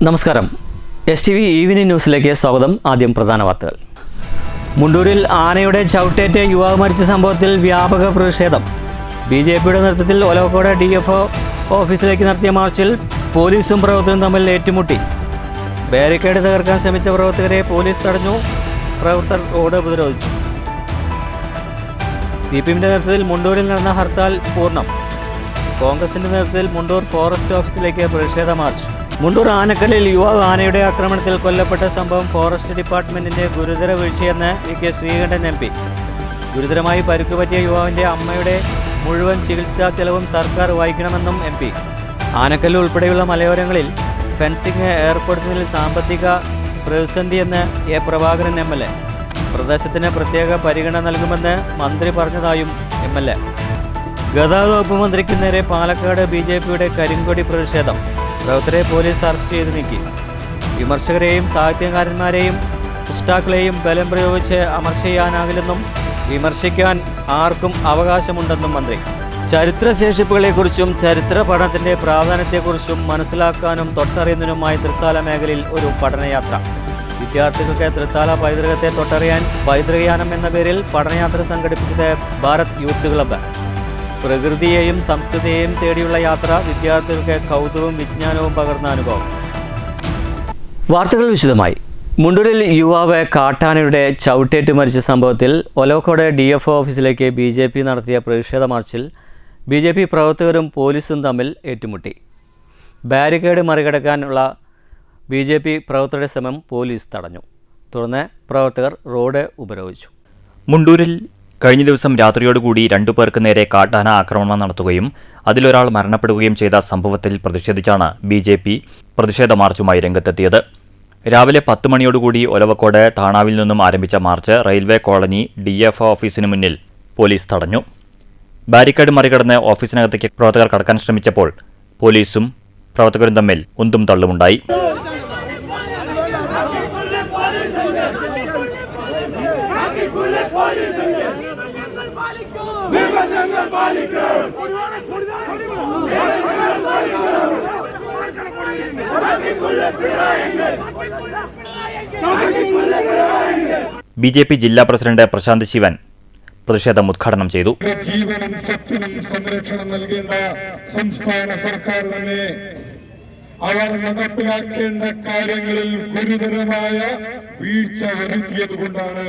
നമസ്കാരം. STV evening ന്യൂസിലേക്ക് സ്വാഗതം. ആദ്യം പ്രധാന വാർത്തകൾ. മുണ്ടൂരിൽ ആനയുടെ ചവിട്ടേറ്റ് യുവാവ് മരിച്ച സംഭവത്തിൽ വ്യാപക പ്രതിഷേധം. BJPയുടെ നേതൃത്വത്തിൽ ഒലവക്കോട് DFO ഓഫീസിലേക്ക് നടത്തിയ മാർച്ചിൽ പോലീസും പ്രവർത്തകരും തമ്മിൽ ഏറ്റുമുട്ടി. ബാരിക്കേഡ് തകർക്കാൻ ശ്രമിച്ച പ്രവർത്തകരെ പോലീസ് തടഞ്ഞു. പ്രവർത്തകർ റോഡ് ഉപരോധിച്ചു. CPMന്റെ നേതൃത്വത്തിൽ മുണ്ടൂരിൽ നടന്ന ഹർത്താൽ പൂർണ്ണം. കോൺഗ്രസിന്റെ നേതൃത്വത്തിൽ മുണ്ടൂർ ഫോറസ്റ്റ് ഓഫീസിലേക്ക് പ്രതിഷേധ മാർച്ച്. മുണ്ടൂർ ആനക്കല്ലിൽ യുവാവ് ആനയുടെ ആക്രമണത്തിൽ കൊല്ലപ്പെട്ട സംഭവം ഫോറസ്റ്റ് ഡിപ്പാർട്ട്മെന്റിന്റെ ഗുരുതര വീഴ്ചയെന്ന് VK ശ്രീകണ്ഠൻ MP. ഗുരുതരമായി പരിക്കുപറ്റിയ യുവാവിന്റെ അമ്മയുടെ മുഴുവൻ ചികിത്സാ ചെലവും സർക്കാർ വഹിക്കണമെന്നും MP. ആനക്കല്ല് ഉൾപ്പെടെയുള്ള മലയോരങ്ങളിൽ ഫെൻസിംഗ് ഏർപ്പെടുത്തുന്നതിൽ സാമ്പത്തിക പ്രതിസന്ധിയെന്ന് A. പ്രഭാകരൻ MLA. പ്രദേശത്തിന് പ്രത്യേക പരിഗണന നൽകുമെന്ന് മന്ത്രി പറഞ്ഞതായും MLA. ഗതാഗത വകുപ്പ് മന്ത്രിക്ക് നേരെ പാലക്കാട് BJPയുടെ കരിങ്കൊടി പ്രതിഷേധം. പ്രവർത്തകരെ പോലീസ് അറസ്റ്റ് ചെയ്ത് നീക്കി. വിമർശകരെയും സാഹിത്യകാരന്മാരെയും സൃഷ്ടാക്കളെയും ബലം പ്രയോഗിച്ച് അമർച്ച ചെയ്യാനാകില്ലെന്നും വിമർശിക്കാൻ ആർക്കും അവകാശമുണ്ടെന്നും മന്ത്രി. ചരിത്രശേഷിപ്പുകളെക്കുറിച്ചും ചരിത്ര പഠനത്തിൻ്റെ പ്രാധാന്യത്തെക്കുറിച്ചും മനസ്സിലാക്കാനും തൊട്ടറിയുന്നതിനുമായി തൃത്താല മേഖലയിൽ ഒരു പഠനയാത്ര. വിദ്യാർത്ഥികൾക്ക് തൃത്താല പൈതൃകത്തെ തൊട്ടറിയാൻ പൈതൃകയാനം എന്ന പേരിൽ പഠനയാത്ര സംഘടിപ്പിച്ചത് ഭാരത് യൂത്ത് ക്ലബ്ബ്. പ്രകൃതിയെയും സംസ്കൃതിയെയും തേടിയുള്ള യാത്ര വിദ്യാർത്ഥികൾക്ക് കൗതുകവും വിജ്ഞാനവും പകർന്ന അനുഭവം. വാർത്തകൾ വിശദമായി. മുണ്ടൂരിൽ യുവാവ് കാട്ടാനയുടെ ചവിട്ടേറ്റ് മരിച്ച സംഭവത്തിൽ ഒലവക്കോട് DFO ഓഫീസിലേക്ക് BJP നടത്തിയ പ്രതിഷേധ മാർച്ചിൽ BJP പ്രവർത്തകരും പോലീസും തമ്മിൽ ഏറ്റുമുട്ടി. ബാരിക്കേഡ് മറികടക്കാനുള്ള BJP പ്രവർത്തകരുടെ ശ്രമം പോലീസ് തടഞ്ഞു. തുടർന്ന് പ്രവർത്തകർ റോഡ് ഉപരോധിച്ചു. മുണ്ടൂരിൽ കഴിഞ്ഞ ദിവസം രാത്രിയോടുകൂടി 2 പേർക്ക് നേരെ കാട്ടാന ആക്രമണം നടത്തുകയും അതിലൊരാൾ മരണപ്പെടുകയും ചെയ്ത സംഭവത്തിൽ പ്രതിഷേധിച്ചാണ് BJP പ്രതിഷേധ മാർച്ചുമായി രംഗത്തെത്തിയത്. രാവിലെ 10 മണിയോടുകൂടി ഒലവക്കോട് താണാവിൽ നിന്നും ആരംഭിച്ച മാർച്ച് റെയിൽവേ കോളനി DFO ഓഫീസിന് മുന്നിൽ പോലീസ് തടഞ്ഞു. ബാരിക്കേഡ് മറികടന്ന് ഓഫീസിനകത്തേക്ക് പ്രവർത്തകർ കടക്കാൻ ശ്രമിച്ചപ്പോൾ പോലീസും പ്രവർത്തകരും തമ്മിൽ ഉന്തും തള്ളുമുണ്ടായി. BJP ജില്ലാ പ്രസിഡന്റ് പ്രശാന്ത് ശിവൻ പ്രതിഷേധം ഉദ്ഘാടനം ചെയ്തു. ജീവനും സ്വത്തിനും സംരക്ഷണം നൽകേണ്ട സംസ്ഥാന സർക്കാർ തന്നെ അവർ നടപ്പിലാക്കേണ്ട കാര്യങ്ങളിൽ ഗുരുതരമായ വീഴ്ച വരുത്തിയത് കൊണ്ടാണ്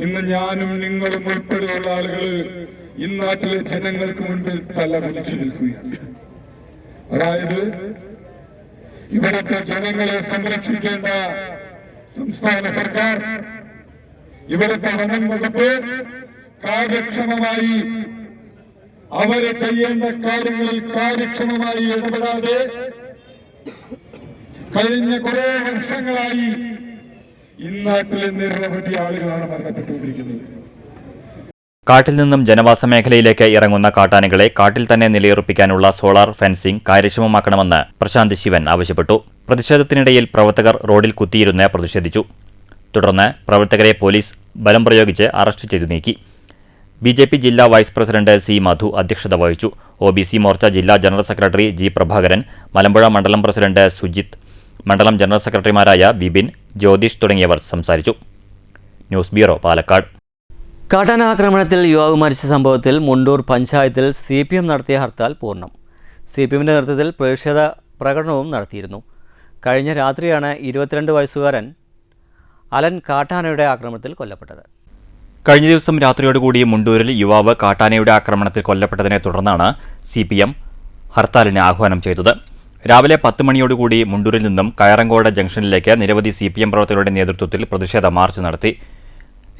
ഇന്ന് ഞാനും നിങ്ങളും ഉൾപ്പെടെയുള്ള ആളുകൾ ഇന്നാട്ടിലെ ജനങ്ങൾക്ക് മുൻപിൽ തല കുനിച്ചു നിൽക്കുകയാണ്. അതായത് ഇവിടുത്തെ ജനങ്ങളെ സംരക്ഷിക്കേണ്ട സംസ്ഥാന സർക്കാർ, ഇവിടുത്തെ വനം വകുപ്പ് കാര്യക്ഷമമായി അവരെ ചെയ്യേണ്ട കാര്യങ്ങളിൽ കാര്യക്ഷമമായി ഇടപെടാതെ കഴിഞ്ഞ കുറെ വർഷങ്ങളായി ഇന്നാട്ടിലെ നിരവധി ആളുകളാണ് മരണപ്പെട്ടുകൊണ്ടിരിക്കുന്നത്. കാട്ടിൽ നിന്നും ജനവാസ മേഖലയിലേക്ക് ഇറങ്ങുന്ന കാട്ടാനകളെ കാട്ടിൽ തന്നെ നിലയുറപ്പിക്കാനുള്ള സോളാർ ഫെൻസിംഗ് കാര്യക്ഷമമാക്കണമെന്ന് പ്രശാന്ത് ശിവൻ ആവശ്യപ്പെട്ടു. പ്രതിഷേധത്തിനിടയിൽ പ്രവർത്തകർ റോഡിൽ കുത്തിയിരുന്ന് പ്രതിഷേധിച്ചു. തുടർന്ന് പ്രവർത്തകരെ പോലീസ് ബലം പ്രയോഗിച്ച് അറസ്റ്റ് ചെയ്തു നീക്കി. BJP ജില്ലാ വൈസ് പ്രസിഡന്റ് C. മധു അധ്യക്ഷത വഹിച്ചു. OBC മോർച്ച ജില്ലാ general secretary G. Prabhakaran, Malampuzha മണ്ഡലം പ്രസിഡന്റ് സുജിത്ത്, മണ്ഡലം ജനറൽ സെക്രട്ടറിമാരായ വിപിൻ, ജ്യോതിഷ് തുടങ്ങിയവർ സംസാരിച്ചു. News bureau, Palakkad. കാട്ടാന ആക്രമണത്തിൽ യുവാവ് മരിച്ച സംഭവത്തിൽ മുണ്ടൂർ പഞ്ചായത്തിൽ CPM നടത്തിയ ഹർത്താൽ പൂർണ്ണം. CPMന്റെ നേതൃത്വത്തിൽ പ്രതിഷേധ പ്രകടനവും നടത്തിയിരുന്നു. കഴിഞ്ഞ രാത്രിയാണ് 22 വയസ്സുകാരൻ അലൻ കാട്ടാനയുടെ ആക്രമണത്തിൽ കൊല്ലപ്പെട്ടത്. കഴിഞ്ഞ ദിവസം രാത്രിയോടുകൂടി മുണ്ടൂരിൽ യുവാവ് കാട്ടാനയുടെ ആക്രമണത്തിൽ കൊല്ലപ്പെട്ടതിനെ തുടർന്നാണ് CPM ഹർത്താലിന് ആഹ്വാനം ചെയ്തത്. രാവിലെ 10 മണിയോടുകൂടി മുണ്ടൂരിൽ നിന്നും കയറങ്കോട് ജംഗ്ഷനിലേക്ക് നിരവധി CPM പ്രവർത്തകരുടെ നേതൃത്വത്തിൽ പ്രതിഷേധ മാർച്ച് നടത്തി.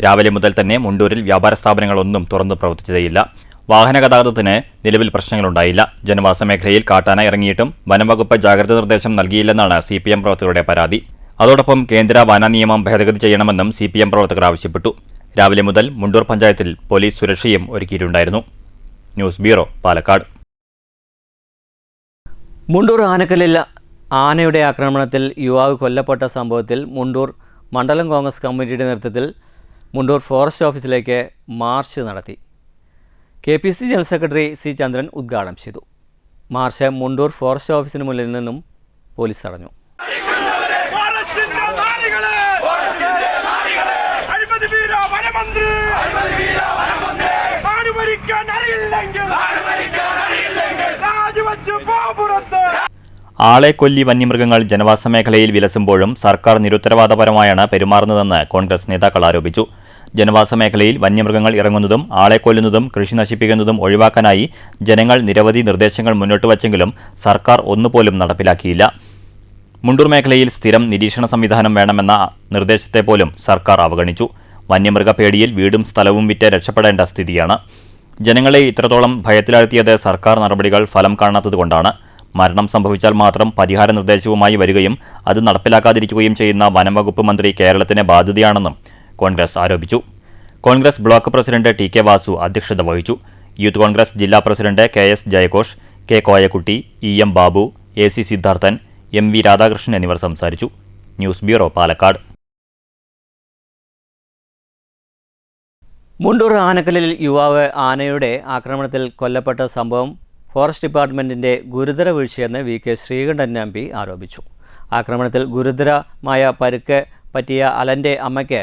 രാവിലെ മുതൽ തന്നെ മുണ്ടൂരിൽ വ്യാപാര സ്ഥാപനങ്ങളൊന്നും തുറന്നു പ്രവർത്തിച്ചതേയില്ല. വാഹന ഗതാഗതത്തിന് നിലവിൽ പ്രശ്നങ്ങളുണ്ടായില്ല. ജനവാസ മേഖലയിൽ കാട്ടാന ഇറങ്ങിയിട്ടും വനംവകുപ്പ് ജാഗ്രതാ നിർദ്ദേശം നൽകിയില്ലെന്നാണ് CPM പ്രവർത്തകരുടെ പരാതി. അതോടൊപ്പം കേന്ദ്ര വന നിയമം ഭേദഗതി ചെയ്യണമെന്നും CPM പ്രവർത്തകർ ആവശ്യപ്പെട്ടു. രാവിലെ മുതൽ മുണ്ടൂർ പഞ്ചായത്തിൽ പോലീസ് സുരക്ഷയും ഒരുക്കിയിട്ടുണ്ടായിരുന്നു. News bureau, Palakkad. മുണ്ടൂർ ആനക്കല്ലിൽ ആനയുടെ ആക്രമണത്തിൽ യുവാവ് കൊല്ലപ്പെട്ട സംഭവത്തിൽ മുണ്ടൂർ മണ്ഡലം കോൺഗ്രസ് കമ്മിറ്റിയുടെ നേതൃത്വത്തിൽ മുണ്ടൂർ ഫോറസ്റ്റ് ഓഫീസിലേക്ക് മാർച്ച് നടത്തി. KPC general secretary C. ചന്ദ്രൻ ഉദ്ഘാടനം ചെയ്തു. മാർച്ച് മുണ്ടൂർ ഫോറസ്റ്റ് ഓഫീസിന് മുന്നിൽ നിന്നും പോലീസ് തടഞ്ഞു. ആളെ കൊല്ലി വന്യമൃഗങ്ങൾ ജനവാസ മേഖലയിൽ വിലസുമ്പോഴും സർക്കാർ നിരുത്തരവാദപരമായാണ് പെരുമാറുന്നതെന്ന് കോൺഗ്രസ് നേതാക്കൾ ആരോപിച്ചു. ജനവാസ മേഖലയിൽ വന്യമൃഗങ്ങൾ ഇറങ്ങുന്നതും ആളെ കൊല്ലുന്നതും കൃഷി നശിപ്പിക്കുന്നതും ഒഴിവാക്കാനായി ജനങ്ങൾ നിരവധി നിർദ്ദേശങ്ങൾ മുന്നോട്ട് വച്ചെങ്കിലും സർക്കാർ ഒന്നുപോലും നടപ്പിലാക്കിയില്ല. മുണ്ടൂർ മേഖലയിൽ സ്ഥിരം നിരീക്ഷണ സംവിധാനം വേണമെന്ന നിർദ്ദേശത്തെ പോലും സർക്കാർ അവഗണിച്ചു. വന്യമൃഗപേടിയിൽ വീടും സ്ഥലവും വിറ്റ് രക്ഷപ്പെടേണ്ട സ്ഥിതിയാണ്. ജനങ്ങളെ ഇത്രത്തോളം ഭയത്തിലാഴ്ത്തിയത് സർക്കാർ നടപടികൾ ഫലം കാണാത്തതുകൊണ്ടാണ്. മരണം സംഭവിച്ചാൽ മാത്രം പരിഹാര നിർദ്ദേശവുമായി വരികയും അത് നടപ്പിലാക്കാതിരിക്കുകയും ചെയ്യുന്ന വനംവകുപ്പ് മന്ത്രി കേരളത്തിന് ബാധ്യതയാണെന്നും കോൺഗ്രസ് ആരോപിച്ചു. Congress block president T K Vasu അധ്യക്ഷത വഹിച്ചു. യൂത്ത് കോൺഗ്രസ് ജില്ലാ പ്രസിഡന്റ് കെ എസ് ജയഘോഷ്, K Koyakutty, E M Babu, A C Siddharthan, M V Radhakrishnan എന്നിവർ സംസാരിച്ചു. News bureau, Palakkad. മുണ്ടൂർ ആനക്കല്ലിൽ യുവാവ് ആനയുടെ ആക്രമണത്തിൽ കൊല്ലപ്പെട്ട സംഭവം ഫോറസ്റ്റ് ഡിപ്പാർട്ട്മെൻറ്റിൻ്റെ ഗുരുതര വീഴ്ചയെന്ന് V K Sreekandan M P ആരോപിച്ചു. ആക്രമണത്തിൽ ഗുരുതരമായ പരുക്ക് പറ്റിയ അലൻ്റെ അമ്മയ്ക്ക്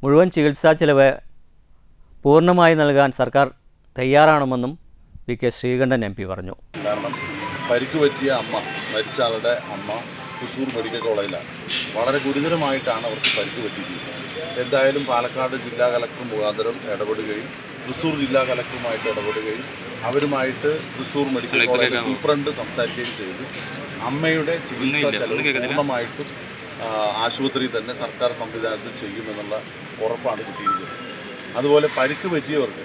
മുഴുവൻ ചികിത്സാ ചെലവ് പൂർണ്ണമായി നൽകാൻ സർക്കാർ തയ്യാറാണെന്നും വി കെ ശ്രീകണ്ഠൻ എം പി പറഞ്ഞു. കാരണം പരിക്ക് പറ്റിയ അമ്മ, മരിച്ച ആളുടെ അമ്മ തൃശ്ശൂർ മെഡിക്കൽ കോളേജിലാണ്. വളരെ ഗുരുതരമായിട്ടാണ് അവർക്ക് പരിക്ക് പറ്റിയിരിക്കുന്നത്. എന്തായാലും പാലക്കാട് ജില്ലാ കലക്ടർ മുഖാന്തരം ഇടപെടുകയും തൃശ്ശൂർ ജില്ലാ കലക്ടറുമായിട്ട് ഇടപെടുകയും അവരുമായിട്ട് തൃശ്ശൂർ മെഡിക്കൽ കോളേജ് സൂപ്രണ്ട് സംസാരിക്കുകയും ചെയ്ത് അമ്മയുടെ ചികിത്സാ ചെലവ് പൂർണ്ണമായിട്ടും ആശുപത്രിയിൽ തന്നെ സർക്കാർ സംവിധാനത്തിൽ ചെയ്യുമെന്നുള്ള ഉറപ്പാണ് കിട്ടിയിരിക്കുന്നത്. അതുപോലെ പരിക്ക് പറ്റിയവർക്ക്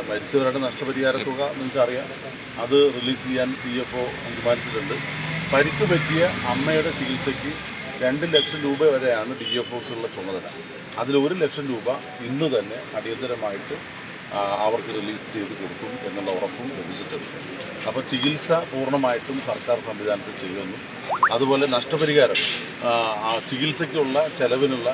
മരിച്ചവരുടെ നഷ്ടപരിഹാര തുക നിങ്ങൾക്കറിയാം, അത് റിലീസ് ചെയ്യാൻ DFO തീരുമാനിച്ചിട്ടുണ്ട്. പരിക്ക് പറ്റിയ അമ്മയുടെ ചികിത്സയ്ക്ക് 2 ലക്ഷം രൂപ വരെയാണ് DFOക്കുള്ള ചുമതല. അതിൽ 1 ലക്ഷം രൂപ ഇന്ന് തന്നെ അടിയന്തരമായിട്ട് അവർക്ക് റിലീസ് ചെയ്ത് കൊടുക്കും എന്നുള്ള ഉറപ്പും ലഭിച്ചിട്ടുണ്ട്. അപ്പോൾ ചികിത്സ പൂർണ്ണമായിട്ടും സർക്കാർ സംവിധാനത്തിൽ ചെയ്യുമെന്നും അതുപോലെ നഷ്ടപരിഹാരം ചികിത്സയ്ക്കുള്ള ചെലവിനുള്ള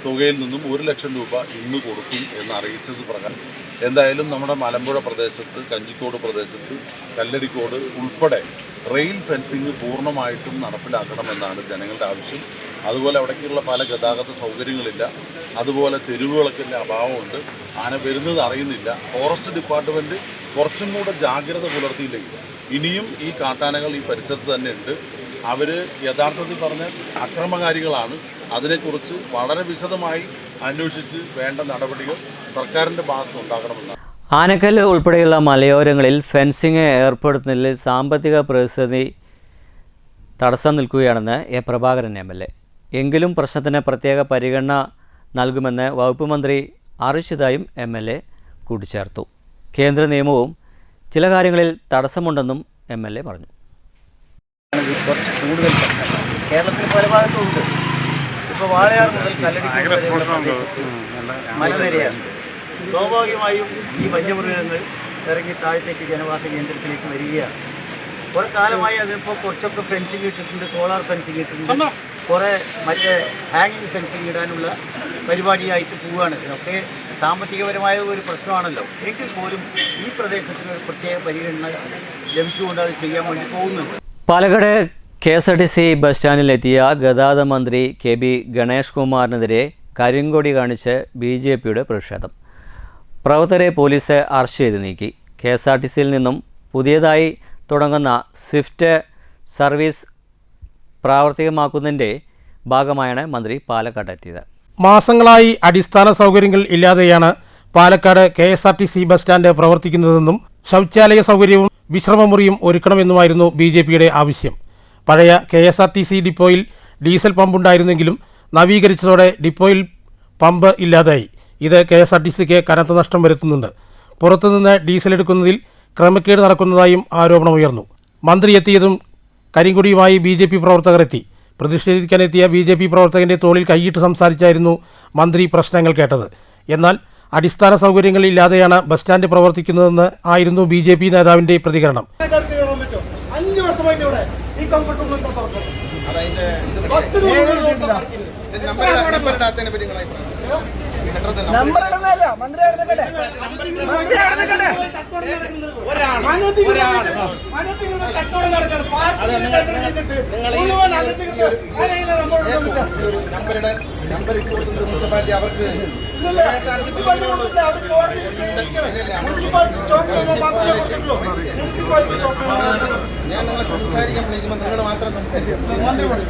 തുകയിൽ നിന്നും 1 ലക്ഷം രൂപ ഇന്ന് കൊടുക്കും എന്ന് അറിയിച്ചത് പ്രകാരം എന്തായാലും നമ്മുടെ മലമ്പുഴ പ്രദേശത്ത്, കഞ്ചിക്കോട് പ്രദേശത്ത്, കല്ലടിക്കോട് ഉൾപ്പെടെ റെയിൽ ഫെൻസിങ് പൂർണ്ണമായിട്ടും നടപ്പിലാക്കണമെന്നാണ് ജനങ്ങളുടെ ആവശ്യം. അതുപോലെ അവിടേക്കുള്ള പല ഗതാഗത സൗകര്യങ്ങളില്ല, അതുപോലെ തെരുവുകളൊക്കെ അഭാവമുണ്ട്. ആന വരുന്നത് അറിയുന്നില്ല. ഫോറസ്റ്റ് ഡിപ്പാർട്ട്മെൻറ്റ് കുറച്ചും കൂടെ ജാഗ്രത പുലർത്തിയില്ലെങ്കിൽ ഇനിയും ഈ കാട്ടാനകൾ ഈ പരിസരത്ത് തന്നെ ഉണ്ട്. അവർ യഥാർത്ഥത്തിൽ പറഞ്ഞ അക്രമകാരികളാണ്. അതിനെക്കുറിച്ച് വളരെ വിശദമായി അന്വേഷിച്ച് വേണ്ട നടപടികൾ സർക്കാരിൻ്റെ ഭാഗത്ത് ഉണ്ടാകണമെന്നാണ്. ആനക്കല്ല് ഉൾപ്പെടെയുള്ള മലയോരങ്ങളിൽ ഫെൻസിങ് ഏർപ്പെടുത്തുന്നതിൽ സാമ്പത്തിക പ്രതിസന്ധി തടസ്സം നിൽക്കുകയാണെന്ന് എ പ്രഭാകരൻ MLA. എങ്കിലും പ്രശ്നത്തിന് പ്രത്യേക പരിഗണന നൽകുമെന്ന് വകുപ്പ് മന്ത്രി അറിയിച്ചതായും MLA കൂട്ടിച്ചേർത്തു. കേന്ദ്ര നിയമവും ചില കാര്യങ്ങളിൽ തടസ്സമുണ്ടെന്നും MLA പറഞ്ഞു. കൂടുതൽ കേരളത്തിൽ പല ഭാഗത്തുണ്ട്. ഇപ്പോൾ വാളയാർ മുതൽ കല്ലടിക്കോട് മലനിരയാണ്. സ്വാഭാവികമായും ഈ വന്യമൃഗങ്ങൾ ഇറങ്ങി താഴത്തേക്ക് ജനവാസ കേന്ദ്രത്തിലേക്ക് വരികയാണ്. കുറേ കാലമായി അതിപ്പോൾ കുറച്ചൊക്കെ ഫെൻസിങ് ഇട്ടിട്ടുണ്ട്, സോളാർ ഫെൻസിങ് ഇട്ടിട്ടുണ്ട്, കുറേ മറ്റേ ഹാങ്ങിങ് ഫെൻസിങ് ഇടാനുള്ള പരിപാടിയായിട്ട് പോവുകയാണ്. ഇതൊക്കെ സാമ്പത്തികപരമായ ഒരു പ്രശ്നമാണല്ലോ. എങ്കിൽ പോലും ഈ പ്രദേശത്തിന് ഒരു പ്രത്യേക പരിഗണന ലഭിച്ചുകൊണ്ട് അത് ചെയ്യാൻ വേണ്ടി പോകുന്നുണ്ട്. പാലക്കാട് KSRTC ബസ് സ്റ്റാൻഡിലെത്തിയ ഗതാഗത മന്ത്രി KB ഗണേഷ് കുമാറിനെതിരെ കരിങ്കൊടി കാണിച്ച് BJPയുടെ പ്രതിഷേധം. പ്രവർത്തകരെ പോലീസ് അറസ്റ്റ് ചെയ്ത് നീക്കി. KSRTCയിൽ നിന്നും പുതിയതായി തുടങ്ങുന്ന സ്വിഫ്റ്റ് സർവീസ് പ്രാവർത്തികമാക്കുന്നതിൻ്റെ ഭാഗമായാണ് മന്ത്രി പാലക്കാട് എത്തിയത്. മാസങ്ങളായി അടിസ്ഥാന സൗകര്യങ്ങൾ ഇല്ലാതെയാണ് പാലക്കാട് KSRTC ബസ് സ്റ്റാൻഡ് പ്രവർത്തിക്കുന്നതെന്നും ശൗചാലയ സൗകര്യവും വിശ്രമമുറിയും ഒരുക്കണമെന്നുമായിരുന്നു BJPയുടെ ആവശ്യം. പഴയ KSRTC ഡിപ്പോയിൽ ഡീസൽ പമ്പുണ്ടായിരുന്നെങ്കിലും നവീകരിച്ചതോടെ ഡിപ്പോയിൽ പമ്പ് ഇല്ലാതായി. ഇത് KSRTCക്ക് കനത്ത നഷ്ടം വരുത്തുന്നുണ്ട്. പുറത്തുനിന്ന് ഡീസൽ എടുക്കുന്നതിൽ ക്രമക്കേട് നടക്കുന്നതായും ആരോപണമുയർന്നു. മന്ത്രി എത്തിയതും കരിങ്കൊടിയുമായി BJP പ്രവർത്തകർ എത്തി. പ്രതിഷേധിക്കാനെത്തിയ BJP പ്രവർത്തകന്റെ തോളിൽ കൈയിട്ട് സംസാരിച്ചായിരുന്നു മന്ത്രി പ്രശ്നങ്ങൾ കേട്ടത്. എന്നാൽ അടിസ്ഥാന സൗകര്യങ്ങൾ ഇല്ലാതെയാണ് ബസ് സ്റ്റാൻഡ് പ്രവർത്തിക്കുന്നതെന്ന് ആയിരുന്നു BJP നേതാവിന്റെ പ്രതികരണം. മുനിസിപ്പാലിറ്റി അവർക്ക് ഞാൻ നിങ്ങളെ സംസാരിക്കാൻ വിളിക്കുമ്പോൾ നിങ്ങൾ മാത്രം സംസാരിക്കും.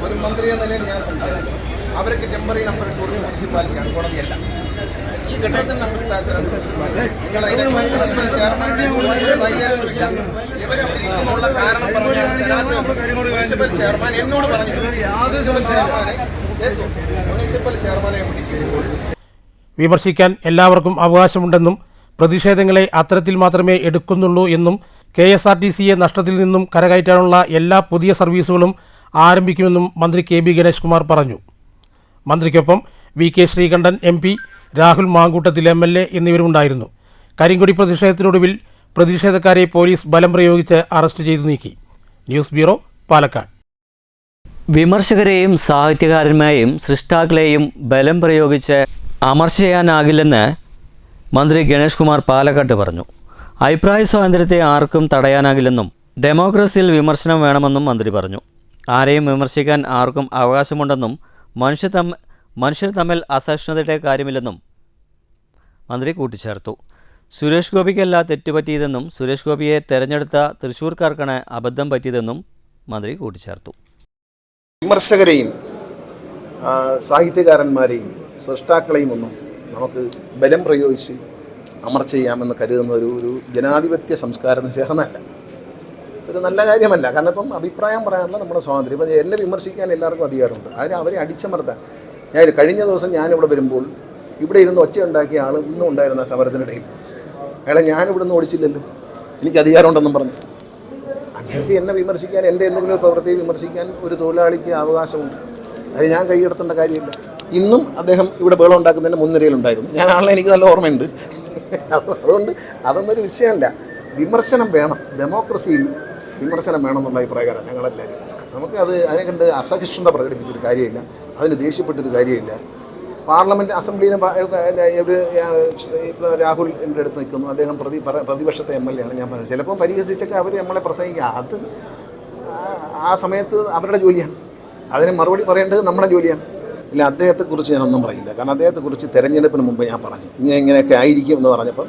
ഒരു മന്ത്രി എന്ന നിലയിൽ ഞാൻ സംസാരിക്കും. അവർക്ക് ടെമ്പററി നമ്പർ ഇട്ട് കൊടുക്കുന്ന മുനിസിപ്പാലിറ്റിയാണ്, കോടതിയല്ല. ഈ ഘട്ടത്തിൽ നമ്പർ ഇല്ലാത്ത മുനിസിപ്പൽ ചെയർമാനുടെ വൈലേഷനില്ല. ഇവരവിടെ ഇരിക്കുന്നുള്ള കാരണം പറഞ്ഞാൽ മുനിസിപ്പൽ ചെയർമാൻ എന്നോട് പറഞ്ഞു മുനിസിപ്പൽ ചെയർമാനെ വിളിക്കുമ്പോൾ വിമർശിക്കാൻ എല്ലാവർക്കും അവകാശമുണ്ടെന്നും പ്രതിഷേധങ്ങളെ അത്തരത്തിൽ മാത്രമേ എടുക്കുന്നുള്ളൂ എന്നും KSRTCയെ നഷ്ടത്തിൽ നിന്നും കരകയറ്റാനുള്ള എല്ലാ പുതിയ സർവീസുകളും ആരംഭിക്കുമെന്നും മന്ത്രി KB ഗണേഷ് കുമാർ പറഞ്ഞു. മന്ത്രിക്കൊപ്പം VK Sreekandan MP, Rahul Mamkootathil MLA എന്നിവരുണ്ടായിരുന്നു. കരിങ്കൊടി പ്രതിഷേധത്തിനൊടുവിൽ പ്രതിഷേധക്കാരെ പോലീസ് ബലം പ്രയോഗിച്ച് അറസ്റ്റ് ചെയ്തു നീക്കി. News bureau, Palakkad. വിമർശകരെയും സാഹിത്യകാരന്മാരെയും സൃഷ്ടാക്കളെയും ബലം പ്രയോഗിച്ച് അമർച്ച ചെയ്യാനാകില്ലെന്ന് മന്ത്രി ഗണേഷ് കുമാർ പാലക്കാട്ട് പറഞ്ഞു. അഭിപ്രായ സ്വാതന്ത്ര്യത്തെ ആർക്കും തടയാനാകില്ലെന്നും ഡെമോക്രസിയിൽ വിമർശനം വേണമെന്നും മന്ത്രി പറഞ്ഞു. ആരെയും വിമർശിക്കാൻ ആർക്കും അവകാശമുണ്ടെന്നും മനുഷ്യർ തമ്മിൽ അസഹിഷ്ണുതയുടെ കാര്യമില്ലെന്നും മന്ത്രി കൂട്ടിച്ചേർത്തു. സുരേഷ് ഗോപിക്കല്ല തെറ്റുപറ്റിയതെന്നും സുരേഷ് ഗോപിയെ തെരഞ്ഞെടുത്ത തൃശ്ശൂർക്കാർക്കാണ് അബദ്ധം പറ്റിയതെന്നും മന്ത്രി കൂട്ടിച്ചേർത്തു. വിമർശകരെയും സാഹിത്യകാരന്മാരെയും സൃഷ്ടാക്കളെയും ഒന്നും നമുക്ക് ബലം പ്രയോഗിച്ച് അമർച്ച ചെയ്യാമെന്ന് കരുതുന്ന ഒരു ജനാധിപത്യ സംസ്കാരത്തിന് ചേർന്നല്ല, ഒരു നല്ല കാര്യമല്ല. കാരണം ഇപ്പം അഭിപ്രായം പറയാനുള്ള നമ്മുടെ സ്വാതന്ത്ര്യം. ഇപ്പം എന്നെ വിമർശിക്കാൻ എല്ലാവർക്കും അധികാരമുണ്ട്. അതിന് അവരെ അടിച്ചമർത്താൻ കഴിഞ്ഞ ദിവസം ഞാനിവിടെ വരുമ്പോൾ ഇവിടെ ഇരുന്ന് ഒച്ച ഉണ്ടാക്കിയ ആൾ ഇന്നും ഉണ്ടായിരുന്ന സമരത്തിനിടയിൽ അയാളെ ഞാനിവിടെ നിന്ന് ഓടിച്ചില്ലല്ലോ, എനിക്ക് അധികാരമുണ്ടെന്നും പറഞ്ഞു. അങ്ങനെയൊക്കെ എന്നെ വിമർശിക്കാൻ, എൻ്റെ എന്തെങ്കിലും പ്രവൃത്തിയെ വിമർശിക്കാൻ ഒരു തൊഴിലാളിക്ക് അവകാശമുണ്ട്. അത് ഞാൻ കൈയെടുത്തേണ്ട കാര്യമില്ല. ഇന്നും അദ്ദേഹം ഇവിടെ ബഹളം ഉണ്ടാക്കുന്നതിൻ്റെ മുൻനിരയിലുണ്ടായിരുന്നു. ഞാൻ ആളെ എനിക്ക് നല്ല ഓർമ്മയുണ്ട്. അതുകൊണ്ട് അതൊന്നൊരു വിഷയമല്ല. വിമർശനം വേണം, ഡെമോക്രസിയിൽ വിമർശനം വേണമെന്നുള്ള അഭിപ്രായക്കാരാണ് ഞങ്ങളെല്ലാവരും. നമുക്ക് അതിനെ കണ്ട് അസഹിഷ്ണുത പ്രകടിപ്പിച്ചൊരു കാര്യമില്ല, അതിന് ദേഷ്യപ്പെട്ടൊരു കാര്യമില്ല. പാർലമെൻറ്റ് അസംബ്ലിയിലും ഇപ്പോൾ രാഹുൽ എൻ്റെ അടുത്ത് നിൽക്കുന്നു, അദ്ദേഹം പ്രതിപക്ഷത്തെ MLA ആണ്. ഞാൻ പറഞ്ഞു ചിലപ്പോൾ പരിഹസിച്ചൊക്കെ അവർ നമ്മളെ പ്രസംഗിക്കുക, അത് ആ സമയത്ത് അവരുടെ ജോലിയാണ്. അതിന് മറുപടി പറയേണ്ടത് നമ്മുടെ ജോലിയാണ്. ഇല്ല, അദ്ദേഹത്തെക്കുറിച്ച് ഞാനൊന്നും പറയില്ല. കാരണം അദ്ദേഹത്തെക്കുറിച്ച് തെരഞ്ഞെടുപ്പിന് മുമ്പ് ഞാൻ പറഞ്ഞു ഇങ്ങനെയൊക്കെ ആയിരിക്കും എന്ന് പറഞ്ഞപ്പം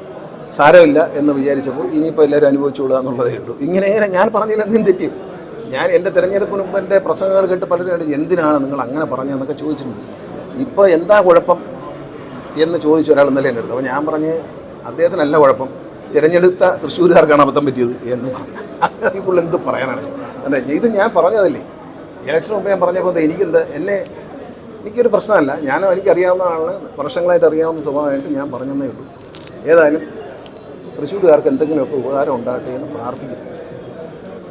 സാരമില്ല എന്ന് വിചാരിച്ചപ്പോൾ ഇനിയിപ്പോൾ എല്ലാവരും അനുഭവിച്ചുകൊള്ളുക എന്നുള്ളതേ ഉള്ളൂ. ഇങ്ങനെ ഞാൻ പറഞ്ഞില്ല, എന്തും തെറ്റി. ഞാൻ എൻ്റെ തെരഞ്ഞെടുപ്പിന് മുമ്പ് എൻ്റെ പ്രസംഗങ്ങൾ കേട്ട് പലരും എന്തിനാണ് നിങ്ങൾ അങ്ങനെ പറഞ്ഞതെന്നൊക്കെ ചോദിച്ചിട്ടുണ്ട്. ഇപ്പോൾ എന്താ കുഴപ്പം എന്ന് ചോദിച്ച ഒരാൾ ഇന്നലെ എൻ്റെ അടുത്ത്. അപ്പോൾ ഞാൻ പറഞ്ഞ് അദ്ദേഹത്തിനല്ല കുഴപ്പം, തിരഞ്ഞെടുത്ത തൃശ്ശൂരുകാർക്കാണ് അബദ്ധം പറ്റിയത് എന്ന് പറഞ്ഞു. ഇപ്പോൾ എന്ത് പറയാനാണ്? എന്താ ഇത് ഞാൻ പറഞ്ഞതല്ലേ, ഇലക്ഷൻ മുമ്പ് ഞാൻ പറഞ്ഞപ്പോൾ എനിക്കൊരു പ്രശ്നമല്ല. എനിക്കറിയാവുന്ന ആളാണ്, വർഷങ്ങളായിട്ട് അറിയാവുന്ന സ്വഭാവമായിട്ട് ഞാൻ പറഞ്ഞതേ ഉള്ളൂ. ഏതായാലും തൃശ്ശൂരുകാർക്ക് എന്തെങ്കിലുമൊക്കെ ഉപകാരം ഉണ്ടാകട്ടെ എന്ന് പ്രാർത്ഥിക്കുന്നു,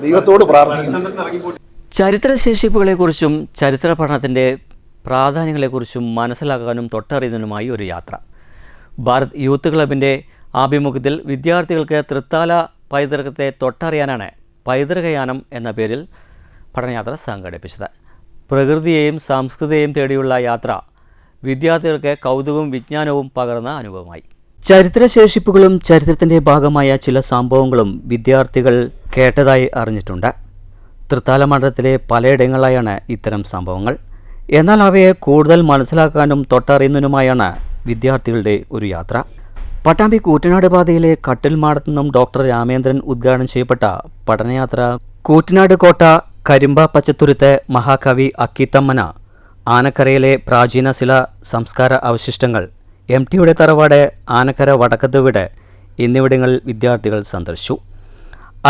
ദൈവത്തോട് പ്രാർത്ഥിക്കുന്നു. ചരിത്രശേഷിപ്പുകളെക്കുറിച്ചും ചരിത്ര പഠനത്തിൻ്റെ പ്രാധാന്യങ്ങളെക്കുറിച്ചും മനസ്സിലാക്കാനും തൊട്ടറിയുന്നതിനുമായി ഒരു യാത്ര. ഭാരത് യൂത്ത് ക്ലബിൻ്റെ ആഭിമുഖ്യത്തിൽ വിദ്യാർത്ഥികൾക്ക് തൃത്താല പൈതൃകത്തെ തൊട്ടറിയാനാണ് പൈതൃകയാനം എന്ന പേരിൽ പഠനയാത്ര സംഘടിപ്പിച്ചത്. പ്രകൃതിയെയും സംസ്കൃതിയെയും തേടിയുള്ള യാത്ര വിദ്യാർത്ഥികൾക്ക് കൗതുകവും വിജ്ഞാനവും പകർന്ന അനുഭവമായി. ചരിത്രശേഷിപ്പുകളും ചരിത്രത്തിൻ്റെ ഭാഗമായ ചില സംഭവങ്ങളും വിദ്യാർത്ഥികൾ കേട്ടതായി അറിഞ്ഞിട്ടുണ്ട്. തൃത്താല മണ്ഡലത്തിലെ പലയിടങ്ങളിലായാണ് ഇത്തരം സംഭവങ്ങൾ. എന്നാൽ അവയെ കൂടുതൽ മനസ്സിലാക്കാനും തൊട്ടറിയുന്നതിനുമായാണ് വിദ്യാർത്ഥികളുടെ ഒരു യാത്ര. പട്ടാമ്പി കൂറ്റനാട് പാതയിലെ കട്ടിൽമാടത്തു നിന്നും ഡോക്ടർ രാമേന്ദ്രൻ ഉദ്ഘാടനം ചെയ്യപ്പെട്ട പഠനയാത്ര കൂറ്റനാട് കോട്ട, കരിമ്പ പച്ചത്തുരുത്ത്, മഹാകവി അക്കിത്തമ്മന, ആനക്കരയിലെ പ്രാചീന ശില സംസ്കാര അവശിഷ്ടങ്ങൾ, MTയുടെ തറവാട്, ആനക്കര വടക്കത്ത് വീട് എന്നിവിടങ്ങളിൽ വിദ്യാർത്ഥികൾ സന്ദർശിച്ചു.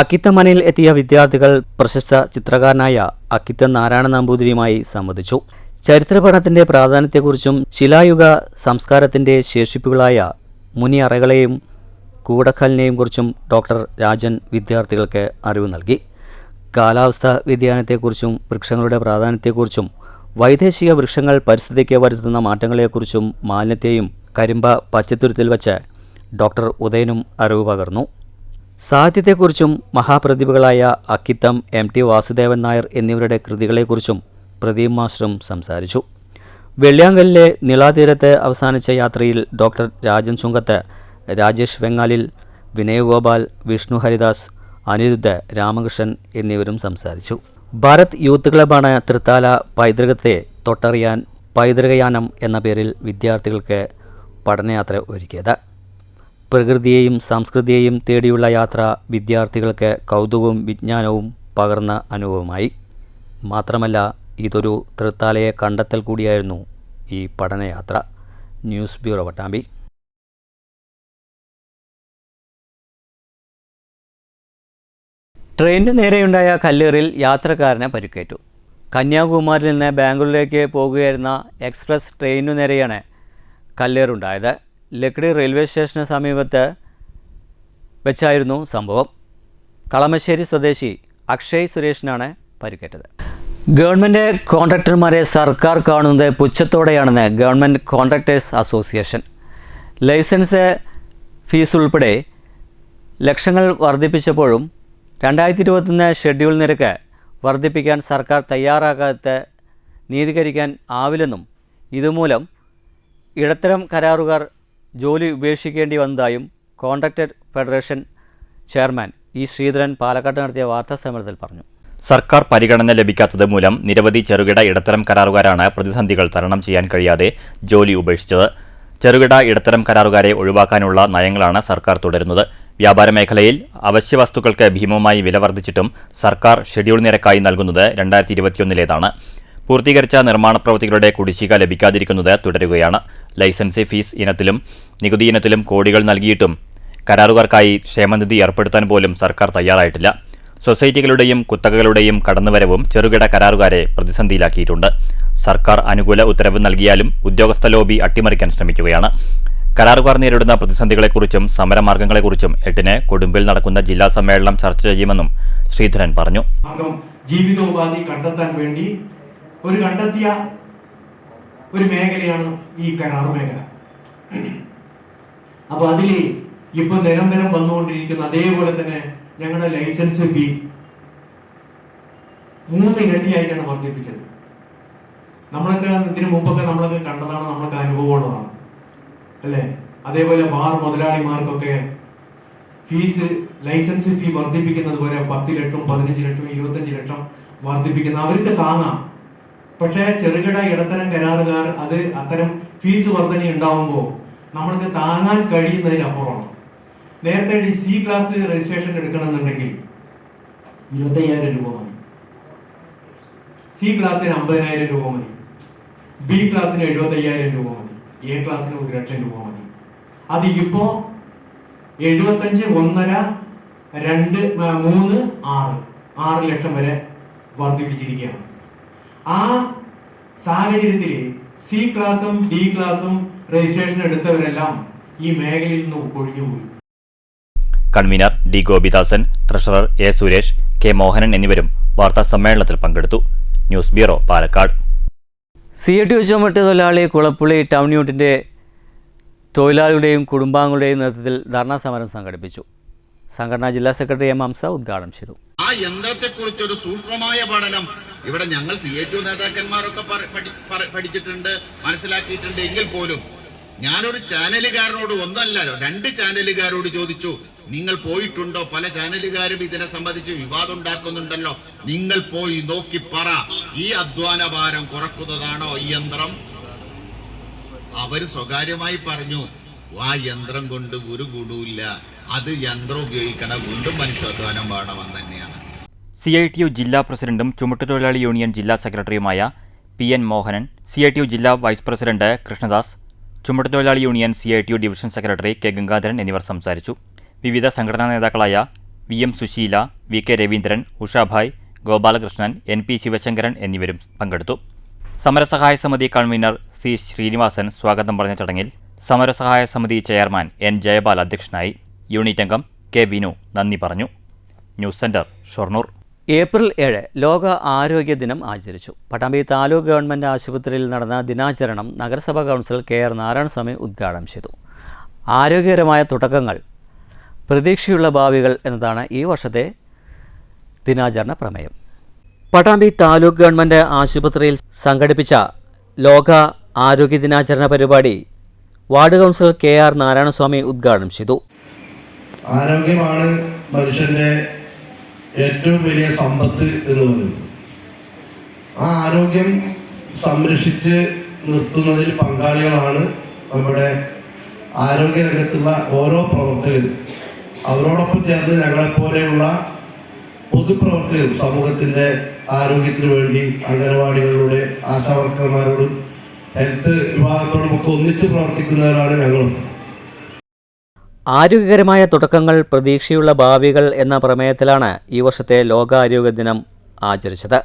അക്കിത്തമ്മനയിൽ എത്തിയ വിദ്യാർത്ഥികൾ പ്രശസ്ത ചിത്രകാരനായ അക്കിത്ത നാരായണ നമ്പൂതിരിയുമായി സംവദിച്ചു. ചരിത്രപഠനത്തിൻ്റെ പ്രാധാന്യത്തെക്കുറിച്ചും ശിലായുഗ സംസ്കാരത്തിൻ്റെ ശേഷിപ്പുകളായ മുനി അറകളെയും കൂടക്കലിനെയും കുറിച്ചും ഡോക്ടർ രാജൻ വിദ്യാർത്ഥികൾക്ക് അറിവ് നൽകി. കാലാവസ്ഥാ വ്യതിയാനത്തെക്കുറിച്ചും വൃക്ഷങ്ങളുടെ പ്രാധാന്യത്തെക്കുറിച്ചും വൈദേശിക വൃക്ഷങ്ങൾ പരിസ്ഥിതിക്ക് വരുത്തുന്ന മാറ്റങ്ങളെക്കുറിച്ചും മാലിന്യത്തെയും കരിമ്പ പച്ചത്തുരുത്തിൽ വച്ച് ഡോക്ടർ ഉദയനും അറിവ് പകർന്നു. സാഹിത്യത്തെക്കുറിച്ചും മഹാപ്രതിഭകളായ അക്കിത്തം, MT വാസുദേവൻ നായർ എന്നിവരുടെ കൃതികളെക്കുറിച്ചും പ്രദീപ് മാസ്റ്ററും സംസാരിച്ചു. വെള്ളിയാങ്കലിലെ നിളാതീരത്ത് അവസാനിച്ച യാത്രയിൽ ഡോക്ടർ രാജൻ ചുങ്കത്ത്, രാജേഷ് വെങ്ങാലിൽ, വിനയഗോപാൽ, വിഷ്ണു ഹരിദാസ്, അനിരുദ്ധ, രാമകൃഷ്ണൻ എന്നിവരും സംസാരിച്ചു. ഭാരത് യൂത്ത് ക്ലബ്ബാണ് തൃത്താല പൈതൃകത്തെ തൊട്ടറിയാൻ പൈതൃകയാനം എന്ന പേരിൽ വിദ്യാർത്ഥികൾക്ക് പഠനയാത്ര ഒരുക്കിയത്. പ്രകൃതിയെയും സംസ്കൃതിയെയും തേടിയുള്ള യാത്ര വിദ്യാർത്ഥികൾക്ക് കൗതുകവും വിജ്ഞാനവും പകർന്ന അനുഭവമായി. മാത്രമല്ല, ഇതൊരു തൃത്താലയെ കണ്ടെത്തൽ കൂടിയായിരുന്നു ഈ പഠനയാത്ര. News bureau, Pattambi. ട്രെയിനിന് നേരെയുണ്ടായ കല്ലേറിൽ യാത്രക്കാരന് പരിക്കേറ്റു. കന്യാകുമാരിയിൽ നിന്ന് ബാംഗ്ലൂരിലേക്ക് പോകുകയായിരുന്ന എക്സ്പ്രസ് ട്രെയിനു നേരെയാണ് കല്ലേറുണ്ടായത്. ലക്കിടി റെയിൽവേ സ്റ്റേഷന് സമീപത്ത് വെച്ചായിരുന്നു സംഭവം. കളമശ്ശേരി സ്വദേശി അക്ഷയ് സുരേഷിനാണ് പരിക്കേറ്റത്. ഗവൺമെൻറ് കോൺട്രാക്ടർമാരെ സർക്കാർ കാണുന്നത് പുച്ഛത്തോടെയാണെന്ന് government contractors association. Licence fee ഉൾപ്പെടെ ലക്ഷങ്ങൾ വർദ്ധിപ്പിച്ചപ്പോഴും 2021 ഷെഡ്യൂൾ നിരക്ക് വർദ്ധിപ്പിക്കാൻ സർക്കാർ തയ്യാറാകാത്ത നീതീകരിക്കാൻ ആവില്ലെന്നും ഇതുമൂലം ഇടത്തരം കരാറുകാർ ജോലി ഉപേക്ഷിക്കേണ്ടി വന്നതായും contractor federation chairman E Sreedharan Palakkad നടത്തിയ വാർത്താസമ്മേളനത്തിൽ പറഞ്ഞു. സർക്കാർ പരിഗണന ലഭിക്കാത്തത് മൂലം നിരവധി ചെറുകിട ഇടത്തരം കരാറുകാരാണ് പ്രതിസന്ധികൾ തരണം ചെയ്യാൻ കഴിയാതെ ജോലി ഉപേക്ഷിച്ചത്. ചെറുകിട ഇടത്തരം കരാറുകാരെ ഒഴിവാക്കാനുള്ള നയങ്ങളാണ് സർക്കാർ തുടരുന്നത്. വ്യാപാര മേഖലയിൽ അവശ്യ വസ്തുക്കൾക്ക് ഭീമമായി വില വർദ്ധിച്ചിട്ടും സർക്കാർ ഷെഡ്യൂൾ നിരക്കായി നൽകുന്നത് 2021 പൂർത്തീകരിച്ച നിർമ്മാണ പ്രവൃത്തികളുടെ കുടിശ്ശിക ലഭിക്കാതിരിക്കുന്നത് തുടരുകയാണ്. ലൈസൻസ് ഫീസ് ഇനത്തിലും നികുതി ഇനത്തിലും കോടികൾ നൽകിയിട്ടും കരാറുകാർക്കായി ക്ഷേമനിധി ഏർപ്പെടുത്താൻ പോലും സർക്കാർ തയ്യാറായിട്ടില്ല. സൊസൈറ്റികളുടെയും കുത്തകകളുടെയും കടന്നുവരവും ചെറുകിട കരാറുകാരെ പ്രതിസന്ധിയിലാക്കിയിട്ടുണ്ട്. സർക്കാർ അനുകൂല ഉത്തരവ് നൽകിയാലും ഉദ്യോഗസ്ഥ ലോബി അട്ടിമറിക്കാൻ ശ്രമിക്കുകയാണ്. കരാറുകാർ നേരിടുന്ന പ്രതിസന്ധികളെക്കുറിച്ചും സമരമാർഗങ്ങളെക്കുറിച്ചും 8-ന് കൊടുമ്പിൽ നടക്കുന്ന ജില്ലാ സമ്മേളനം ചർച്ച ചെയ്യുമെന്നും ശ്രീധരൻ പറഞ്ഞു. ജീവിതോപാധി കണ്ടെത്താൻ വേണ്ടി കണ്ടെത്തിയ ഒരു മേഖലയാണ് ഈ കരാർ മേഖല. അപ്പൊ അതിൽ ഇപ്പൊ നിരന്തരം വന്നുകൊണ്ടിരിക്കുന്ന അതേപോലെ തന്നെ ഞങ്ങളുടെ ലൈസൻസ് ഫീ 3 ഇരട്ടിയായിട്ടാണ് വർദ്ധിപ്പിച്ചത്. നമ്മളൊക്കെ ഇതിനു മുമ്പൊക്കെ നമ്മളൊക്കെ കണ്ടതാണ്, നമ്മൾക്ക് അനുഭവമുള്ളതാണ് അല്ലേ. അതേപോലെ ബാർ മുതലാളിമാർക്കൊക്കെ ഫീസ് ലൈസൻസ് ഫീ വർദ്ധിപ്പിക്കുന്നത് പോലെ 10 ലക്ഷം 15 ലക്ഷം 25 ലക്ഷം വർദ്ധിപ്പിക്കുന്ന അവർക്ക് താങ്ങാം. പക്ഷേ ചെറുകിട ഇടത്തരം കരാറുകാർ അത് അത്തരം ഫീസ് വർധന ഉണ്ടാവുമ്പോൾ നമ്മൾക്ക് താങ്ങാൻ കഴിയുന്നതിനപ്പുറമാണ്. നേരത്തെ സി ക്ലാസ് രജിസ്ട്രേഷൻ എടുക്കണമെന്നുണ്ടെങ്കിൽ 25,000 രൂപ മതി, സി ക്ലാസ്സിന് 50,000 രൂപ മതി, ബി ക്ലാസ്സിന് 75,000 രൂപ മതി, എ ക്ലാസ്സിന് 1 ലക്ഷം രൂപ മതി. അത് ഇപ്പോ 75, 1.5, 2, 3, 6 ലക്ഷം വരെ വർദ്ധിപ്പിച്ചിരിക്കുകയാണ്. ആ സാഹചര്യത്തിൽ സി ക്ലാസും ഡി ക്ലാസും രജിസ്ട്രേഷൻ എടുത്തവരെല്ലാം ഈ മേഖലയിൽ നിന്ന് ഒഴിഞ്ഞുപോയി. Convener D Gopidasan, treasurer A Suresh, K Mohanan എന്നിവരും വാർത്താ സമ്മേളനത്തിൽ പങ്കെടുത്തു. News bureau, Palakkad. CITU ചുമട്ട് തൊഴിലാളി കുളപ്പുള്ളി ടൗൺ യൂണിറ്റിൻ്റെ തൊഴിലാളികളുടെയും കുടുംബാംഗങ്ങളുടെയും നേതൃത്വത്തിൽ ധർണാ സമരം സംഘടിപ്പിച്ചു. സംഘടനാ ജില്ലാ സെക്രട്ടറി എം ഹംസ ഉദ്ഘാടനം ചെയ്തു. ആ യന്ത്രത്തെക്കുറിച്ചൊരു സൂക്ഷ്മമായ പഠനം ഇവിടെ ഞങ്ങൾ CITU നേതാക്കന്മാരൊക്കെ പഠിച്ചിട്ടുണ്ട്, മനസ്സിലാക്കിയിട്ടുണ്ട്. എങ്കിൽ പോലും ഞാനൊരു ചാനലുകാരനോട് ഒന്നല്ലല്ലോ 2 ചാനലുകാരോട് ചോദിച്ചു, നിങ്ങൾ പോയിട്ടുണ്ടോ? പല ചാനലുകാരും ഇതിനെ സംബന്ധിച്ച് വിവാദം ഉണ്ടാക്കുന്നുണ്ടല്ലോ, നിങ്ങൾ പോയി നോക്കി പറ, ഈ അധ്വാന ഭാരം കുറക്കുന്നതാണോ ഈ യന്ത്രം? അവര് സ്വകാര്യമായി പറഞ്ഞു, ആ യന്ത്രം കൊണ്ട് ഒരു ഗുണവുമില്ല, അത് യന്ത്രം ഉപയോഗിക്കണ വീണ്ടും മനുഷ്യാധ്വാനം വേണമെന്ന് തന്നെയാണ്. CITU ജില്ലാ പ്രസിഡന്റും ചുമട്ടുതൊഴിലാളി യൂണിയൻ ജില്ലാ സെക്രട്ടറിയുമായ PN മോഹനൻ, CITU ജില്ലാ വൈസ് പ്രസിഡന്റ് കൃഷ്ണദാസ്, ചുമട്ടുതൊഴിലാളി union CITU division secretary K Gangadharan എന്നിവർ സംസാരിച്ചു. വിവിധ സംഘടനാ നേതാക്കളായ VM Susheela, VK Raveendran, Ushabhai, Gopalakrishnan, NP Sivasankaran എന്നിവരും പങ്കെടുത്തു. സമരസഹായ സമിതി കൺവീനർ C ശ്രീനിവാസൻ സ്വാഗതം പറഞ്ഞ ചടങ്ങിൽ സമരസഹായ സമിതി ചെയർമാൻ N ജയപാൽ അധ്യക്ഷനായി. യൂണിറ്റ് അംഗം K വിനു നന്ദി പറഞ്ഞു. News centre, Shoranur. ഏപ്രിൽ 7 ലോക ആരോഗ്യ ദിനം ആചരിച്ചു. പട്ടാമ്പി താലൂക്ക് ഗവൺമെൻറ് ആശുപത്രിയിൽ നടന്ന ദിനാചരണം നഗരസഭാ കൗൺസിലർ KR നാരായണസ്വാമി ഉദ്ഘാടനം ചെയ്തു. ആരോഗ്യകരമായ തുടക്കങ്ങൾ, പ്രതീക്ഷയുള്ള ഭാവികൾ എന്നതാണ് ഈ വർഷത്തെ ദിനാചരണ പ്രമേയം. പട്ടാമ്പി താലൂക്ക് ഗവൺമെൻറ് ആശുപത്രിയിൽ സംഘടിപ്പിച്ച ലോക ആരോഗ്യ ദിനാചരണ പരിപാടി വാർഡ് കൗൺസിലർ KR നാരായണസ്വാമി ഉദ്ഘാടനം ചെയ്തു. ആരോഗ്യമാണ് മനുഷ്യന്റെ ഏറ്റവും വലിയ സമ്പത്ത് എന്ന് പറയുന്നത്. ആ ആരോഗ്യം സംരക്ഷിച്ച് നിർത്തുന്നതിൽ പങ്കാളികളാണ് നമ്മുടെ ആരോഗ്യ രംഗത്തുള്ള ഓരോ പ്രവർത്തകരും. അവരോടൊപ്പം ചേർന്ന് ഞങ്ങളെപ്പോലെയുള്ള പൊതുപ്രവർത്തകരും സമൂഹത്തിൻ്റെ ആരോഗ്യത്തിന് വേണ്ടി അംഗനവാടികളിലൂടെ ആശാവർക്കർമാരോടും ഹെൽത്ത് വിഭാഗത്തോടും ഒക്കെ ഒന്നിച്ച് പ്രവർത്തിക്കുന്നവരാണ് ഞങ്ങളും. ആരോഗ്യകരമായ തുടക്കങ്ങൾ പ്രതീക്ഷയുള്ള ഭാവികൾ എന്ന പ്രമേയത്തിലാണ് ഈ വർഷത്തെ ലോകാരോഗ്യ ദിനം ആചരിച്ചത്.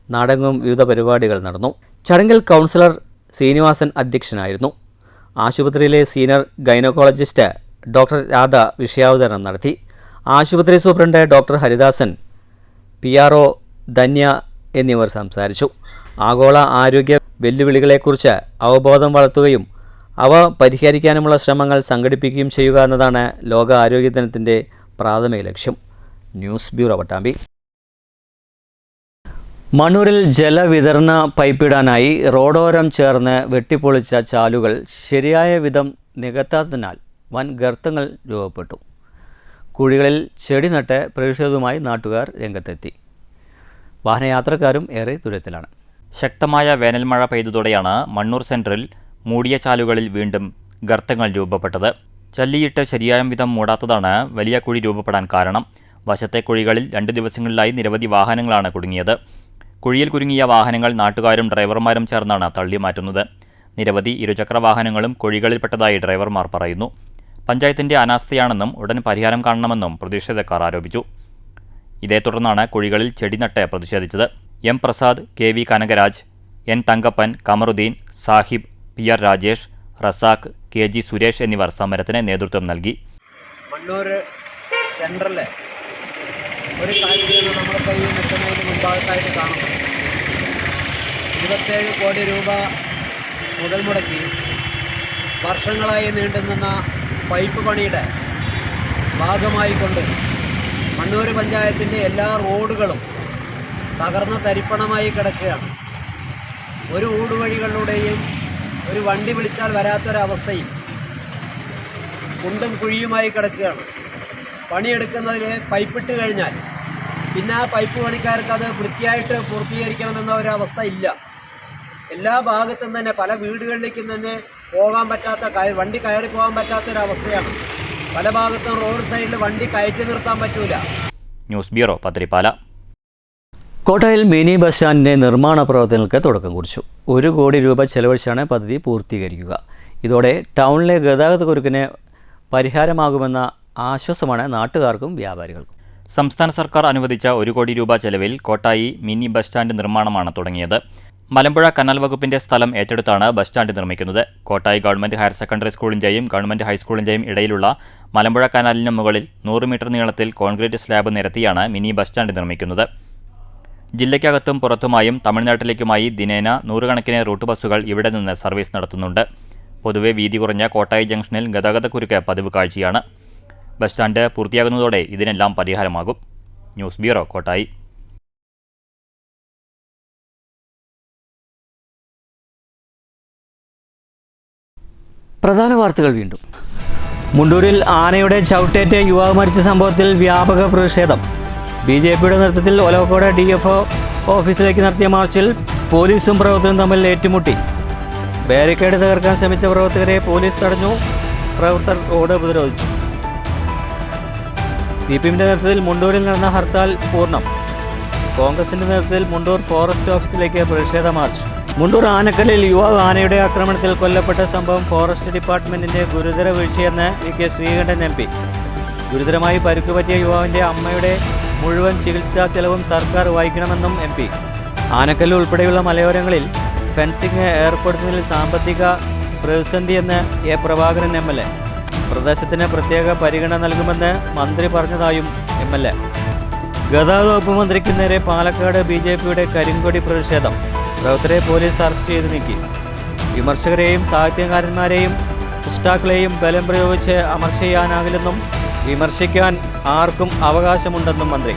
നാടെങ്ങും വിവിധ പരിപാടികൾ നടന്നു. ചടങ്ങിൽ കൗൺസിലർ ശ്രീനിവാസൻ അധ്യക്ഷനായിരുന്നു. ആശുപത്രിയിലെ സീനിയർ ഗൈനക്കോളജിസ്റ്റ് ഡോക്ടർ രാധ വിഷയാവതരണം നടത്തി. ആശുപത്രി superintendent doctor Haridasan, PRO Dhanya എന്നിവർ സംസാരിച്ചു. ആഗോള ആരോഗ്യ വെല്ലുവിളികളെക്കുറിച്ച് അവബോധം വളർത്തുകയും അവ പരിഹരിക്കാനുമുള്ള ശ്രമങ്ങൾ സംഘടിപ്പിക്കുകയും ചെയ്യുക എന്നതാണ് ലോക ആരോഗ്യ ദിനത്തിൻ്റെ പ്രാഥമിക ലക്ഷ്യം. News bureau Pattambi. മണ്ണൂരിൽ ജലവിതരണ പൈപ്പിടാനായി റോഡോരം ചേർന്ന് വെട്ടിപ്പൊളിച്ച ചാലുകൾ ശരിയായ വിധം നികത്താത്തതിനാൽ വൻ ഗർത്തങ്ങൾ രൂപപ്പെട്ടു. കുഴികളിൽ ചെടി നട്ട് പ്രതിഷേധവുമായി നാട്ടുകാർ രംഗത്തെത്തി. വാഹനയാത്രക്കാരും ഏറെ ദുരിതത്തിലാണ്. ശക്തമായ വേനൽമഴ പെയ്തതോടെയാണ് മണ്ണൂർ സെൻട്രൽ മൂടിയ ചാലുകളിൽ വീണ്ടും ഗർത്തങ്ങൾ രൂപപ്പെട്ടത്. ചല്ലിയിട്ട് ശരിയായ വിധം മൂടാത്തതാണ് വലിയ കുഴി രൂപപ്പെടാൻ കാരണം. വശത്തെ കുഴികളിൽ 2 ദിവസങ്ങളിലായി നിരവധി വാഹനങ്ങളാണ് കുടുങ്ങിയത്. കുഴിയിൽ കുരുങ്ങിയ വാഹനങ്ങൾ നാട്ടുകാരും ഡ്രൈവർമാരും ചേർന്നാണ് തള്ളിമാറ്റുന്നത്. നിരവധി ഇരുചക്ര വാഹനങ്ങളും കുഴികളിൽപ്പെട്ടതായി ഡ്രൈവർമാർ പറയുന്നു. പഞ്ചായത്തിൻ്റെ അനാസ്ഥയാണെന്നും ഉടൻ പരിഹാരം കാണണമെന്നും പ്രതിഷേധക്കാർ ആരോപിച്ചു. ഇതേ തുടർന്നാണ് കുഴികളിൽ ചെടി നട്ട് പ്രതിഷേധിച്ചത്. M Prasad, KV Kanakaraj, N Thankappan, Kamaruddin, Sahib, PR Rajesh, Razak, KG Suresh എന്നിവർ സമരത്തിന് നേതൃത്വം നൽകി. മണ്ണൂർ സെൻട്രലിലെ ഒരു കാഴ്ചയാണ് നമ്മളിപ്പോൾ ഈ നിൽക്കുന്നതിന് മുൻഭാഗത്തായിട്ട് കാണുന്നത്. 27 കോടി രൂപ മുതൽ മുടക്കി വർഷങ്ങളായി നീണ്ടുനിന്ന പൈപ്പ് പണിയുടെ ഭാഗമായിക്കൊണ്ട് മണ്ണൂർ പഞ്ചായത്തിൻ്റെ എല്ലാ റോഡുകളും തകർന്ന തരിപ്പണമായി കിടക്കുകയാണ്. ഒരു ഊടുവഴികളിലൂടെയും ഒരു വണ്ടി വിളിച്ചാൽ വരാത്തൊരവസ്ഥയിൽ കുണ്ടും കുഴിയുമായി കിടക്കുകയാണ്. പണിയെടുക്കുന്നതിൽ പൈപ്പിട്ട് കഴിഞ്ഞാൽ പിന്നെ ആ പൈപ്പ് പണിക്കാർക്ക് അത് വൃത്തിയായിട്ട് പൂർത്തീകരിക്കണമെന്ന ഒരവസ്ഥ ഇല്ല. എല്ലാ ഭാഗത്തും തന്നെ പല വീടുകളിലേക്കും തന്നെ പോകാൻ പറ്റാത്ത, വണ്ടി കയറി പോകാൻ പറ്റാത്തൊരവസ്ഥയാണ്. പല ഭാഗത്തും റോഡ് സൈഡിൽ വണ്ടി കയറ്റി നിർത്താൻ പറ്റൂല. News bureau Pathirippala. കോട്ടയിൽ മിനി ബസ് സ്റ്റാൻഡിൻ്റെ നിർമ്മാണ പ്രവർത്തനങ്ങൾക്ക് തുടക്കം കുറിച്ചു. 1 കോടി രൂപ ചെലവഴിച്ചാണ് പദ്ധതി പൂർത്തീകരിക്കുക. ഇതോടെ ടൗണിലെ ഗതാഗതക്കുരുക്കിന് പരിഹാരമാകുമെന്ന ആശ്വാസമാണ് നാട്ടുകാർക്കും വ്യാപാരികൾക്കും. സംസ്ഥാന സർക്കാർ അനുവദിച്ച 1 കോടി രൂപ ചെലവിൽ കോട്ടായി മിനി ബസ് സ്റ്റാൻഡ് നിർമ്മാണമാണ് തുടങ്ങിയത്. മലമ്പുഴ കനാൽ വകുപ്പിന്റെ സ്ഥലം ഏറ്റെടുത്താണ് ബസ് സ്റ്റാൻഡ് നിർമ്മിക്കുന്നത്. കോട്ടായി ഗവൺമെന്റ് ഹയർ സെക്കൻഡറി സ്കൂളിന്റെയും ഗവൺമെന്റ് ഹൈസ്കൂളിന്റെയും ഇടയിലുള്ള മലമ്പുഴ കനാലിന് മുകളിൽ 100 മീറ്റർ നീളത്തിൽ കോൺക്രീറ്റ് സ്ലാബ് നിരത്തിയാണ് മിനി ബസ് സ്റ്റാൻഡ് നിർമ്മിക്കുന്നത്. ജില്ലയ്ക്കകത്തും പുറത്തുമായും തമിഴ്നാട്ടിലേക്കുമായി ദിനേന 100 കണക്കിന് റൂട്ട് ബസ്സുകൾ ഇവിടെ നിന്ന് സർവീസ് നടത്തുന്നുണ്ട്. പൊതുവെ വീതി കുറഞ്ഞ കോട്ടായി ജംഗ്ഷനിൽ ഗതാഗതക്കുരുക്ക് പതിവ് കാഴ്ചയാണ്. ബസ് സ്റ്റാൻഡ് പൂർത്തിയാകുന്നതോടെ ഇതിനെല്ലാം പരിഹാരമാകും. News bureau Kottayi. പ്രധാന വാർത്തകൾ വീണ്ടും. മുണ്ടൂരിൽ ആനയുടെ ചവിട്ടേറ്റ് യുവാവ് മരിച്ച സംഭവത്തിൽ വ്യാപക പ്രതിഷേധം. BJPയുടെ നേതൃത്വത്തിൽ ഒലവക്കോട് DFO ഓഫീസിലേക്ക് നടത്തിയ മാർച്ചിൽ പോലീസും പ്രവർത്തകരും തമ്മിൽ ഏറ്റുമുട്ടി. ബാരിക്കേഡ് തകർക്കാൻ ശ്രമിച്ച പ്രവർത്തകരെ പോലീസ് തടഞ്ഞു. പ്രവർത്തകർ റോഡ് ഉപരോധിച്ചു. CPMന്റെ നേതൃത്വത്തിൽ മുണ്ടൂരിൽ നടന്ന ഹർത്താൽ പൂർണ്ണം. കോൺഗ്രസിന്റെ നേതൃത്വത്തിൽ മുണ്ടൂർ ഫോറസ്റ്റ് ഓഫീസിലേക്ക് പ്രതിഷേധ മാർച്ച്. മുണ്ടൂർ ആനക്കല്ലിൽ യുവാവ് ആനയുടെ ആക്രമണത്തിൽ കൊല്ലപ്പെട്ട സംഭവം ഫോറസ്റ്റ് ഡിപ്പാർട്ട്മെന്റിന്റെ ഗുരുതര വീഴ്ചയെന്ന് VK ശ്രീകണ്ഠൻ MP. ഗുരുതരമായി പരിക്കുപറ്റിയ യുവാവിന്റെ അമ്മയുടെ മുഴുവൻ ചികിത്സാ ചെലവും സർക്കാർ വഹിക്കണമെന്നും MP. ആനക്കല്ല് ഉൾപ്പെടെയുള്ള മലയോരങ്ങളിൽ ഫെൻസിംഗ് ഏർപ്പെടുത്തുന്നതിൽ സാമ്പത്തിക പ്രതിസന്ധിയെന്ന് A. പ്രഭാകരൻ MLA. പ്രദേശത്തിന് പ്രത്യേക പരിഗണന നൽകുമെന്ന് മന്ത്രി പറഞ്ഞതായും MLA. ഗതാഗത വകുപ്പ് മന്ത്രിക്ക് നേരെ പാലക്കാട് BJPയുടെ കരിങ്കൊടി പ്രതിഷേധം. പ്രവർത്തകരെ പോലീസ് അറസ്റ്റ് ചെയ്ത് നീക്കി. വിമർശകരെയും സാഹിത്യകാരന്മാരെയും സൃഷ്ടാക്കളെയും ബലം പ്രയോഗിച്ച് അമർച്ച ചെയ്യാനാകില്ലെന്നും വിമർശിക്കാൻ ആർക്കും അവകാശമുണ്ടെന്നും മന്ത്രി.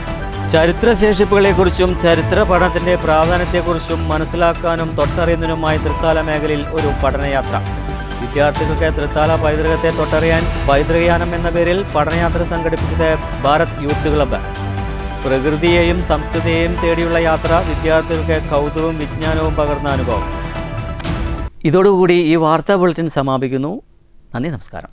ചരിത്രശേഷിപ്പുകളെക്കുറിച്ചും ചരിത്ര പഠനത്തിൻ്റെ പ്രാധാന്യത്തെക്കുറിച്ചും മനസ്സിലാക്കാനും തൊട്ടറിയുന്നതിനുമായി തൃത്താല മേഖലയിൽ ഒരു പഠനയാത്ര. വിദ്യാർത്ഥികൾക്ക് തൃത്താല പൈതൃകത്തെ തൊട്ടറിയാൻ പൈതൃകയാനം എന്ന പേരിൽ പഠനയാത്ര സംഘടിപ്പിച്ചത് ഭാരത് യൂത്ത് ക്ലബ്ബ്. പ്രകൃതിയെയും സംസ്കൃതിയെയും തേടിയുള്ള യാത്ര വിദ്യാർത്ഥികൾക്ക് കൗതുകവും വിജ്ഞാനവും പകർന്ന അനുഭവം. ഇതോടുകൂടി ഈ വാർത്താ ബുള്ളറ്റിൻ സമാപിക്കുന്നു. നന്ദി, നമസ്കാരം.